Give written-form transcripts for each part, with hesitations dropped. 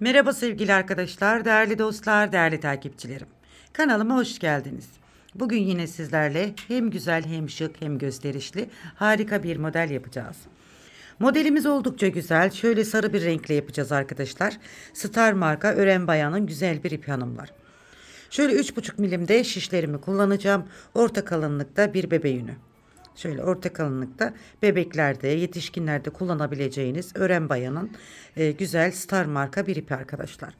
Merhaba sevgili arkadaşlar, değerli dostlar, değerli takipçilerim. Kanalıma hoş geldiniz. Bugün yine sizlerle hem güzel hem şık hem gösterişli harika bir model yapacağız. Modelimiz oldukça güzel. Şöyle sarı bir renkle yapacağız arkadaşlar. Star marka Ören Bayan'ın güzel bir ipi hanımlar. Şöyle 3,5 milimde şişlerimi kullanacağım. Orta kalınlıkta bir bebe yünü. Şöyle orta kalınlıkta bebeklerde, yetişkinlerde kullanabileceğiniz Ören Bayan'ın güzel Star marka bir ipi arkadaşlar.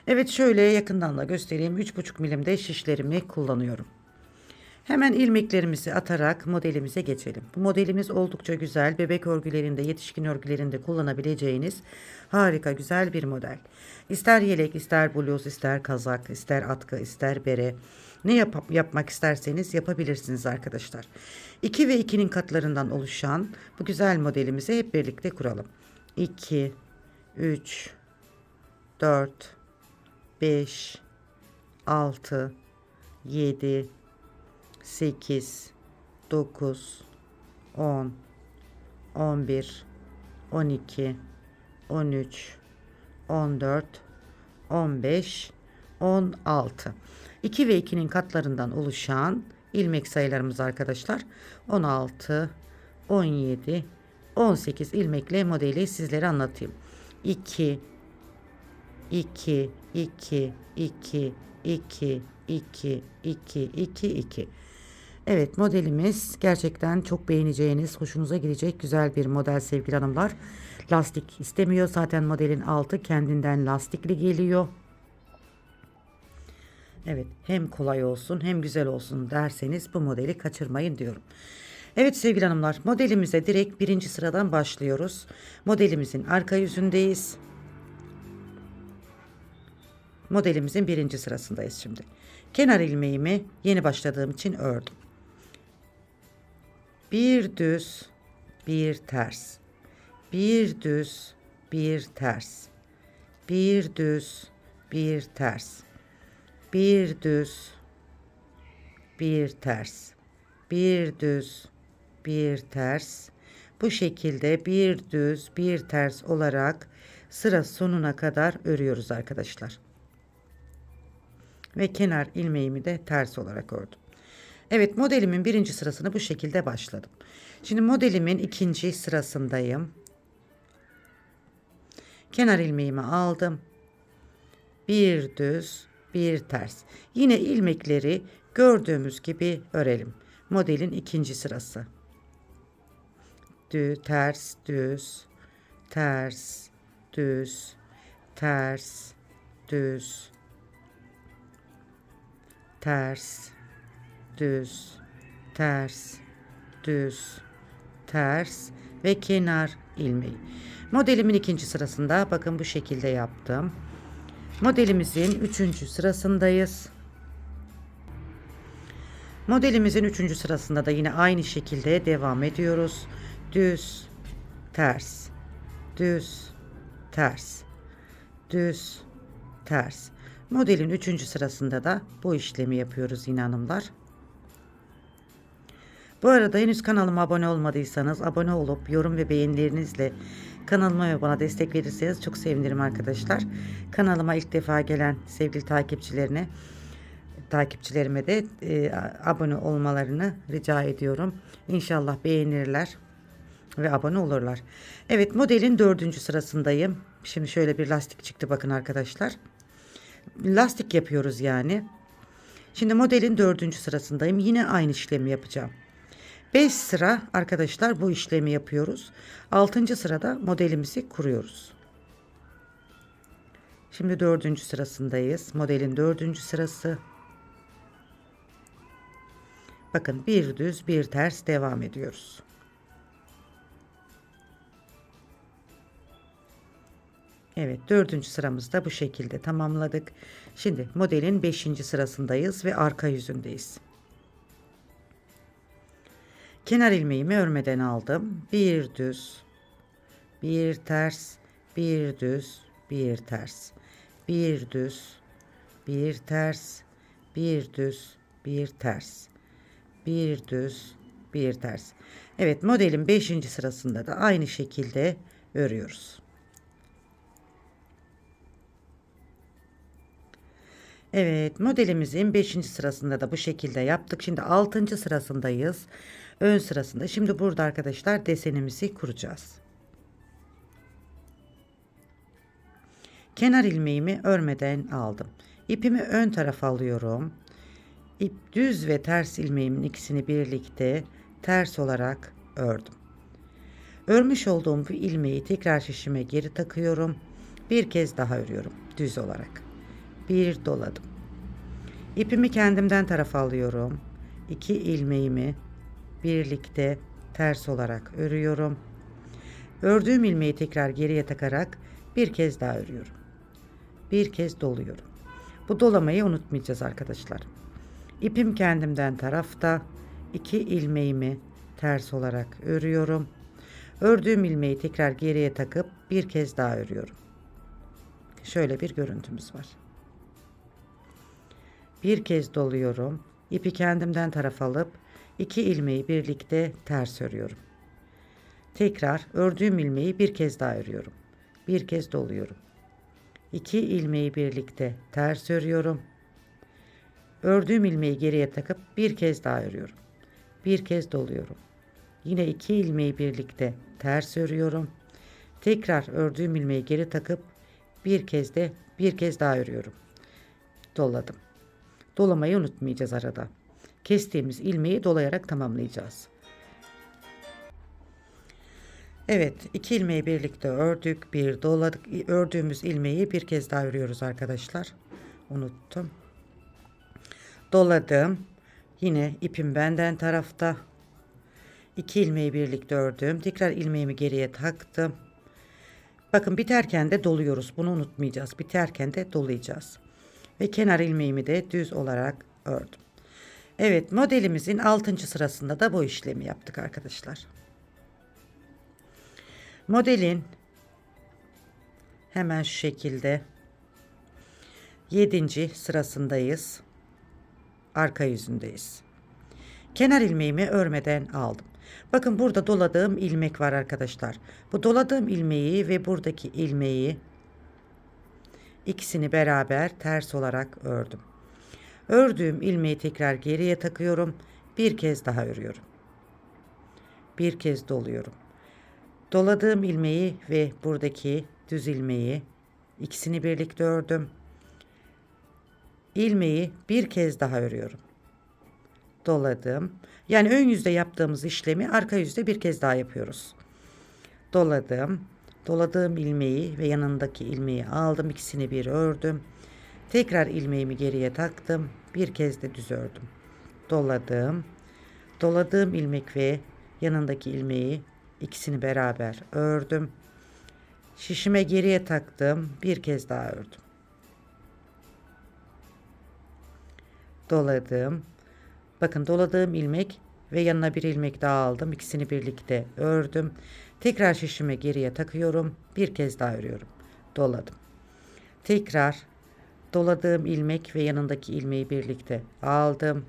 Evet şöyle yakından da göstereyim. 3,5 milimde şişlerimi kullanıyorum. Hemen ilmeklerimizi atarak modelimize geçelim. Bu modelimiz oldukça güzel. Bebek örgülerinde, yetişkin örgülerinde kullanabileceğiniz harika güzel bir model. İster yelek, ister bluz, ister kazak, ister atkı, ister bere. Ne yapmak isterseniz yapabilirsiniz arkadaşlar. 2 ve 2'nin katlarından oluşan bu güzel modelimizi hep birlikte kuralım. 2, 3, 4, 5, 6, 7, 8, 9, 10, 11, 12, 13, 14, 15, 16. 2 ve 2'nin katlarından oluşan ilmek sayılarımız arkadaşlar 16, 17, 18 ilmekle modeli sizlere anlatayım. 2, 2, 2, 2, 2, 2, 2, 2, 2. Evet modelimiz gerçekten çok beğeneceğiniz, hoşunuza gidecek güzel bir model sevgili hanımlar. Lastik istemiyor. Zaten modelin altı kendinden lastikli geliyor. Evet hem kolay olsun hem güzel olsun derseniz bu modeli kaçırmayın diyorum. Evet sevgili hanımlar modelimize direkt birinci sıradan başlıyoruz. Modelimizin arka yüzündeyiz. Modelimizin birinci sırasındayız şimdi. Kenar ilmeğimi yeni başladığım için ördüm. Bir düz, bir ters. Bir düz, bir ters. Bir düz, bir ters. Bir düz, bir ters. Bir düz, bir ters. Bu şekilde bir düz, bir ters olarak sıra sonuna kadar örüyoruz arkadaşlar. Ve kenar ilmeğimi de ters olarak ördüm. Evet modelimin birinci sırasını bu şekilde başladım. Şimdi modelimin ikinci sırasındayım. Kenar ilmeğimi aldım. Bir düz, bir ters. Yine ilmekleri gördüğümüz gibi örelim. Modelin ikinci sırası. Ters, düz, ters, düz, ters, düz, ters, düz, ters, düz, ters ve kenar ilmeği. Modelimin ikinci sırasında bakın bu şekilde yaptım. Modelimizin üçüncü sırasındayız. Modelimizin üçüncü sırasında da yine aynı şekilde devam ediyoruz. Düz, ters, düz, ters, düz, ters. Modelin üçüncü sırasında da bu işlemi yapıyoruz yine hanımlar. Bu arada henüz kanalıma abone olmadıysanız abone olup yorum ve beğenilerinizle kanalıma ve bana destek verirseniz çok sevinirim arkadaşlar. Kanalıma ilk defa gelen sevgili takipçilerime de abone olmalarını rica ediyorum. İnşallah beğenirler ve abone olurlar. Evet modelin dördüncü sırasındayım. Şimdi şöyle bir lastik çıktı bakın arkadaşlar. Lastik yapıyoruz yani. Şimdi modelin dördüncü sırasındayım. Yine aynı işlemi yapacağım. 5 sıra arkadaşlar bu işlemi yapıyoruz. 6. sırada modelimizi kuruyoruz. Şimdi 4. sırasındayız. Modelin 4. sırası. Bakın bir düz bir ters devam ediyoruz. Evet 4. sıramızda bu şekilde tamamladık. Şimdi modelin 5. sırasındayız ve arka yüzündeyiz. Kenar ilmeğimi örmeden aldım. Bir düz, bir ters, bir düz, bir ters. Bir düz, bir ters, bir düz, bir ters. Bir düz, bir ters. Evet modelin 5. sırasında da aynı şekilde örüyoruz. Evet, modelimizin 5. sırasında da bu şekilde yaptık. Şimdi 6. sırasındayız. Ön sırasında. Şimdi burada arkadaşlar desenimizi kuracağız. Kenar ilmeğimi örmeden aldım. İpimi ön tarafa alıyorum. İp düz ve ters ilmeğimin ikisini birlikte ters olarak ördüm. Örmüş olduğum bu ilmeği tekrar şişime geri takıyorum. Bir kez daha örüyorum düz olarak. Bir doladım. İpimi kendimden tarafa alıyorum. 2 ilmeğimi birlikte ters olarak örüyorum. Ördüğüm ilmeği tekrar geriye takarak bir kez daha örüyorum. Bir kez doluyorum. Bu dolamayı unutmayacağız arkadaşlar. İpim kendimden tarafta, 2 ilmeğimi ters olarak örüyorum. Ördüğüm ilmeği tekrar geriye takıp bir kez daha örüyorum. Şöyle bir görüntümüz var. Bir kez doluyorum. İpi kendimden taraf alıp 2 ilmeği birlikte ters örüyorum. Tekrar ördüğüm ilmeği bir kez daha örüyorum. Bir kez doluyorum. 2 ilmeği birlikte ters örüyorum. Ördüğüm ilmeği geriye takıp bir kez daha örüyorum. Bir kez doluyorum. Yine 2 ilmeği birlikte ters örüyorum. Tekrar ördüğüm ilmeği geri takıp bir kez daha örüyorum. Doladım. Dolamayı unutmayacağız arada. Kestiğimiz ilmeği dolayarak tamamlayacağız. Evet, 2 ilmeği birlikte ördük, bir doladık. Ördüğümüz ilmeği bir kez daha örüyoruz arkadaşlar. Unuttum. Doladım. Yine ipim benden tarafta. 2 ilmeği birlikte ördüm. Tekrar ilmeğimi geriye taktım. Bakın biterken de doluyoruz. Bunu unutmayacağız. Biterken de dolayacağız. Ve kenar ilmeğimi de düz olarak ördüm. Evet, modelimizin 6. sırasında da bu işlemi yaptık arkadaşlar. Modelin hemen şu şekilde 7. sırasındayız. Arka yüzündeyiz. Kenar ilmeğimi örmeden aldım. Bakın burada doladığım ilmek var arkadaşlar. Bu doladığım ilmeği ve buradaki ilmeği ikisini beraber ters olarak ördüm. Ördüğüm ilmeği tekrar geriye takıyorum. Bir kez daha örüyorum. Bir kez doluyorum. Doladığım ilmeği ve buradaki düz ilmeği ikisini birlikte ördüm. İlmeği bir kez daha örüyorum. Doladım. Yani ön yüzde yaptığımız işlemi arka yüzde bir kez daha yapıyoruz. Doladım. Doladığım ilmeği ve yanındaki ilmeği aldım. İkisini bir ördüm. Tekrar ilmeğimi geriye taktım. Bir kez de düz ördüm. Doladım. Doladığım ilmek ve yanındaki ilmeği ikisini beraber ördüm. Şişime geriye taktım. Bir kez daha ördüm. Doladım. Bakın doladığım ilmek ve yanına bir ilmek daha aldım. İkisini birlikte ördüm. Tekrar şişime geriye takıyorum. Bir kez daha örüyorum. Doladım. Tekrar doladığım ilmek ve yanındaki ilmeği birlikte aldım.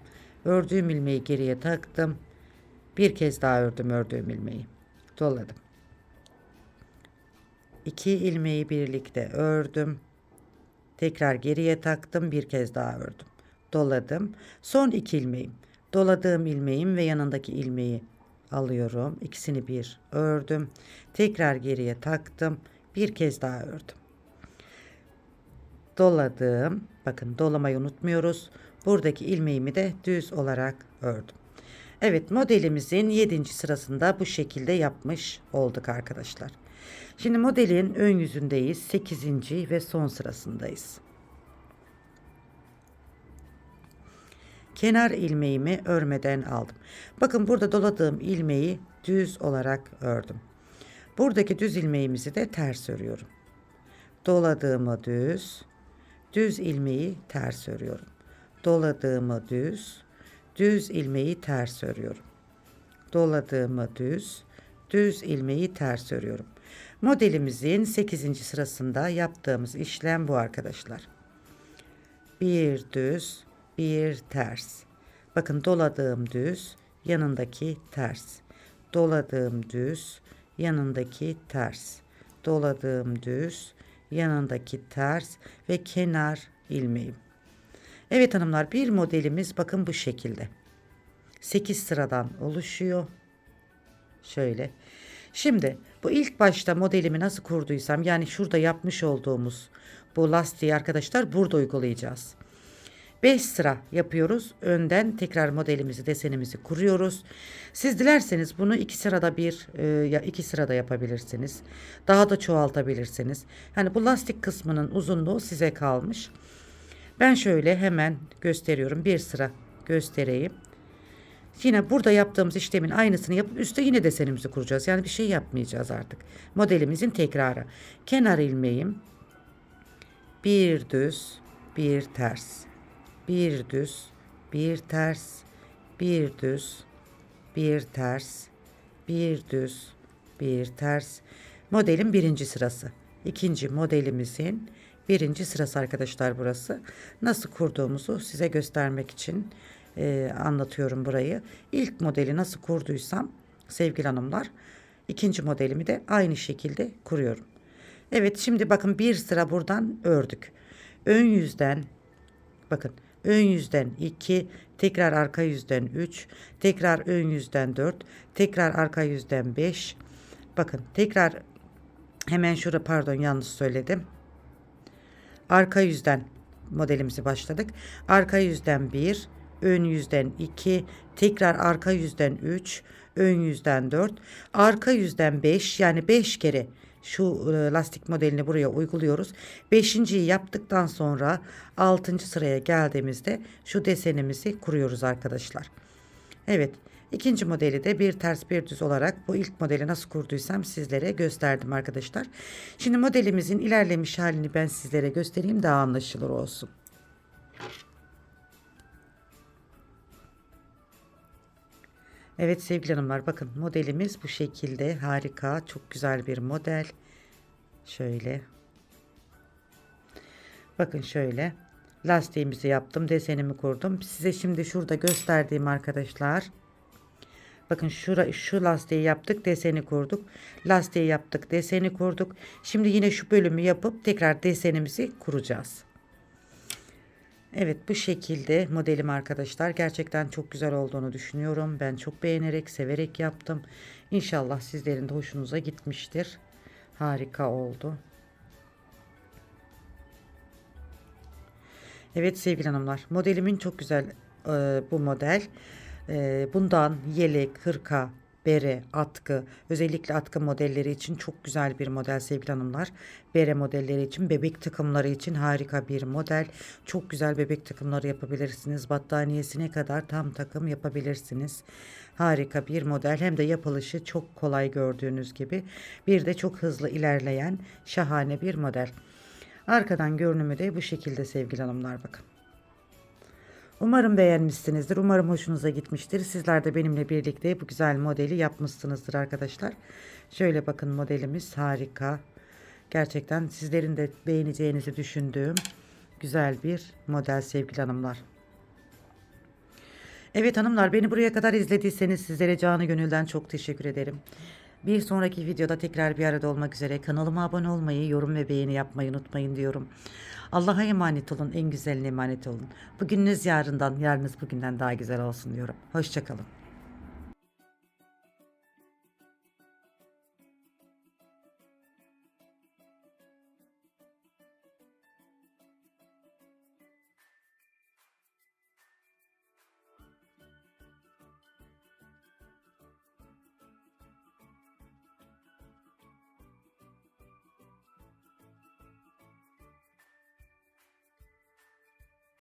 Ördüğüm ilmeği geriye taktım. Bir kez daha ördüm ördüğüm ilmeği. Doladım. 2 ilmeği birlikte ördüm. Tekrar geriye taktım. Bir kez daha ördüm. Doladım. Son 2 ilmeğim. Doladığım ilmeğim ve yanındaki ilmeği alıyorum. İkisini bir ördüm. Tekrar geriye taktım. Bir kez daha ördüm. Doladım. Bakın dolamayı unutmuyoruz. Buradaki ilmeğimi de düz olarak ördüm. Evet, modelimizin 7. sırasında bu şekilde yapmış olduk arkadaşlar. Şimdi modelin ön yüzündeyiz. 8. ve son sırasındayız. Kenar ilmeğimi örmeden aldım. Bakın burada doladığım ilmeği düz olarak ördüm. Buradaki düz ilmeğimizi de ters örüyorum. Doladığımı düz, düz ilmeği ters örüyorum. Doladığımı düz, düz ilmeği ters örüyorum. Doladığımı düz, düz ilmeği ters örüyorum. Modelimizin 8. sırasında yaptığımız işlem bu arkadaşlar. Bir düz, bir ters. Bakın doladığım düz, yanındaki ters. Doladığım düz, yanındaki ters. Doladığım düz, yanındaki ters ve kenar ilmeğim. Evet hanımlar, bir modelimiz bakın bu şekilde. 8 sıradan oluşuyor. Şöyle. Şimdi bu ilk başta modelimi nasıl kurduysam, yani şurada yapmış olduğumuz bu lastiği arkadaşlar burada uygulayacağız. 5 sıra yapıyoruz. Önden tekrar modelimizi, desenimizi kuruyoruz. Siz dilerseniz bunu 2 sırada ya 2 sırada yapabilirsiniz. Daha da çoğaltabilirsiniz. Hani bu lastik kısmının uzunluğu size kalmış. Ben şöyle hemen gösteriyorum. Bir sıra göstereyim. Yine burada yaptığımız işlemin aynısını yapıp üstte yine desenimizi kuracağız. Yani bir şey yapmayacağız artık. Modelimizin tekrarı. Kenar ilmeğim, bir düz, bir ters. Bir düz, bir ters, bir düz, bir ters, bir düz, bir ters. Modelin birinci sırası. İkinci modelimizin birinci sırası arkadaşlar burası. Nasıl kurduğumuzu size göstermek için anlatıyorum burayı. İlk modeli nasıl kurduysam sevgili hanımlar, ikinci modelimi de aynı şekilde kuruyorum. Evet, şimdi bakın bir sıra buradan ördük. Ön yüzden bakın, ön yüzden 2, tekrar arka yüzden 3, tekrar ön yüzden 4, tekrar arka yüzden 5. Bakın tekrar hemen şurada, pardon yanlış söyledim. Arka yüzden modelimizi başladık. Arka yüzden 1, ön yüzden 2, tekrar arka yüzden 3, ön yüzden 4, arka yüzden 5, yani 5 kere şu lastik modelini buraya uyguluyoruz. 5.'yi yaptıktan sonra 6. sıraya geldiğimizde şu desenimizi kuruyoruz arkadaşlar. Evet, ikinci modeli de bir ters bir düz olarak bu ilk modeli nasıl kurduysam sizlere gösterdim arkadaşlar. Şimdi modelimizin ilerlemiş halini ben sizlere göstereyim, daha anlaşılır olsun. Evet sevgili hanımlar, bakın modelimiz bu şekilde, harika, çok güzel bir model. Şöyle. Bakın şöyle. Lastiğimizi yaptım, desenimi kurdum. Size şimdi şurada gösterdiğim arkadaşlar. Bakın şu lastiği yaptık, deseni kurduk. Lastiği yaptık, deseni kurduk. Şimdi yine şu bölümü yapıp tekrar desenimizi kuracağız. Evet, bu şekilde modelim arkadaşlar. Gerçekten çok güzel olduğunu düşünüyorum. Ben çok beğenerek, severek yaptım. İnşallah sizlerin de hoşunuza gitmiştir. Harika oldu. Evet sevgili hanımlar, modelimin çok güzel bu model. Bundan yelek, hırka, bere, atkı, özellikle atkı modelleri için çok güzel bir model sevgili hanımlar. Bere modelleri için, bebek takımları için harika bir model. Çok güzel bebek takımları yapabilirsiniz. Battaniyesine kadar tam takım yapabilirsiniz. Harika bir model, hem de yapılışı çok kolay gördüğünüz gibi. Bir de çok hızlı ilerleyen şahane bir model. Arkadan görünümü de bu şekilde sevgili hanımlar, bakın. Umarım beğenmişsinizdir. Umarım hoşunuza gitmiştir. Sizler de benimle birlikte bu güzel modeli yapmışsınızdır arkadaşlar. Şöyle bakın, modelimiz harika. Gerçekten sizlerin de beğeneceğinizi düşündüğüm güzel bir model sevgili hanımlar. Evet hanımlar, beni buraya kadar izlediyseniz sizlere canı gönülden çok teşekkür ederim. Bir sonraki videoda tekrar bir arada olmak üzere. Kanalıma abone olmayı, yorum ve beğeni yapmayı unutmayın diyorum. Allah'a emanet olun, en güzeline emanet olun. Bugününüz yarından, yarınız bugünden daha güzel olsun diyorum. Hoşça kalın.